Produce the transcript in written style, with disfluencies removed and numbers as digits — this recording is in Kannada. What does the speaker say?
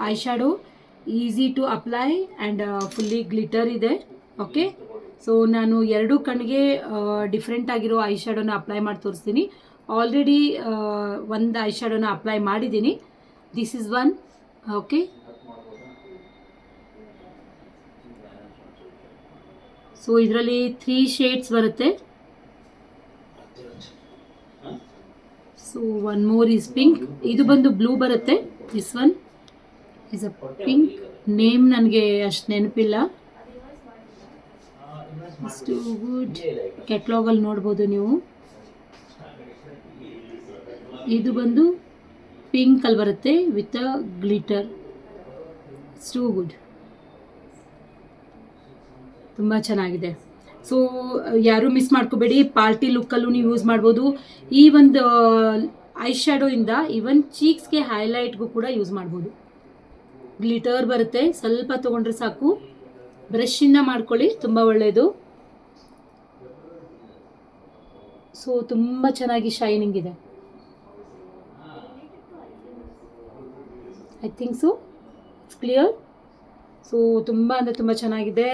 I shadow easy to apply and fully glitter ಇದೆ. ಓಕೆ, ಸೊ ನಾನು ಎರಡು ಕಣ್ಣಿಗೆ ಡಿಫ್ರೆಂಟ್ ಆಗಿರೋ ಐ ಶ್ಯಾಡೋನ ಅಪ್ಲೈ ಮಾಡಿ ತೋರಿಸ್ತೀನಿ. ಆಲ್ರೆಡಿ ಒಂದು ಐ ಶ್ಯಾಡೋನ ಅಪ್ಲೈ ಮಾಡಿದ್ದೀನಿ. This is one. Okay, so ಇದರಲ್ಲಿ 3 ಶೇಡ್ಸ್ ಬರುತ್ತೆ. So one more is pink. ಇದು ಬಂದು ಬ್ಲೂ ಬರುತ್ತೆ. This one is a pink. Name ನನಗೆ ಅಷ್ಟು ನೆನಪಿಲ್ಲ. ಅಷ್ಟು ಗುಡ್. ಕೆಟ್ಲಾಗಲ್ಲಿ ನೋಡ್ಬೋದು ನೀವು. ಇದು ಬಂದು ಪಿಂಕಲ್ಲಿ ಬರುತ್ತೆ with a glitter. Too good, ತುಂಬ ಚೆನ್ನಾಗಿದೆ. ಸೊ ಯಾರೂ ಮಿಸ್ ಮಾಡ್ಕೋಬೇಡಿ. ಪಾರ್ಟಿ ಲುಕ್ಕಲ್ಲೂ ನೀವು ಯೂಸ್ ಮಾಡ್ಬೋದು. ಈ ಒಂದು ಐ ಶ್ಯಾಡೋಯಿಂದ ಈವನ್ ಚೀಕ್ಸ್ಗೆ ಹೈಲೈಟ್ಗೂ ಕೂಡ ಯೂಸ್ ಮಾಡ್ಬೋದು. ಗ್ಲಿಟರ್ ಬರುತ್ತೆ, ಸ್ವಲ್ಪ ತೊಗೊಂಡ್ರೆ ಸಾಕು. ಬ್ರಷಿಂದ ಮಾಡ್ಕೊಳ್ಳಿ, ತುಂಬ ಒಳ್ಳೆಯದು. ಸೊ ತುಂಬ ಚೆನ್ನಾಗಿ ಶೈನಿಂಗ್ ಇದೆ. I think so it's clear. So ತುಂಬ ಅಂದರೆ ತುಂಬ ಚೆನ್ನಾಗಿದೆ.